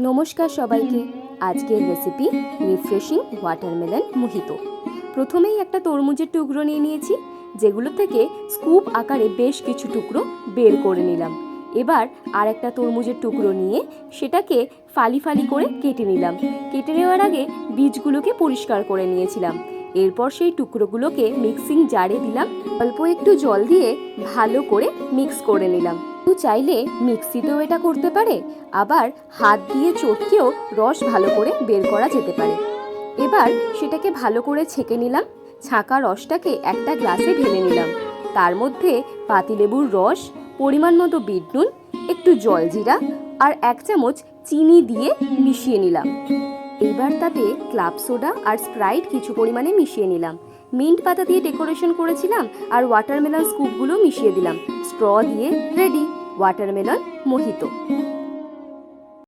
নমস্কার সবাইকে। আজকের রেসিপি রিফ্রেশিং ওয়াটারমেলন মোহিতো। প্রথমেই একটা তরমুজের টুকরো নিয়ে নিয়েছি, যেগুলো থেকে স্কুপ আকারে বেশ কিছু টুকরো বের করে নিলাম। এবার আর একটা তরমুজের টুকরো নিয়ে সেটাকে ফালি ফালি করে কেটে নিলাম। কেটে নেওয়ার আগে বীজগুলোকে পরিষ্কার করে নিয়েছিলাম। এরপর সেই টুকরোগুলোকে মিক্সিং জারে দিলাম, অল্প একটু জল দিয়ে ভালো করে মিক্স করে নিলাম। চাইলে মিক্সিতেও এটা করতে পারে, আবার হাত দিয়ে চটকেও রস ভালো করে বের করা যেতে পারে। এবার সেটাকে ভালো করে ছেঁকে নিলাম। ছাঁকা রসটাকে একটা গ্লাসে ঢেলে নিলাম। তার মধ্যে পাতিলেবুর রস, পরিমাণ মতো বিট নুন, একটু জলজিরা আর 1 চামচ চিনি দিয়ে মিশিয়ে নিলাম। এইবার তাতে ক্লাব সোডা আর স্প্রাইট কিছু পরিমাণে মিশিয়ে নিলাম। মিন্ট পাতা দিয়ে ডেকোরেশন করেছিলাম আর ওয়াটারমেলন স্কুপগুলো মিশিয়ে দিলাম। স্ট্র দিয়ে রেডি ওয়াটারমেলন মোহিতো।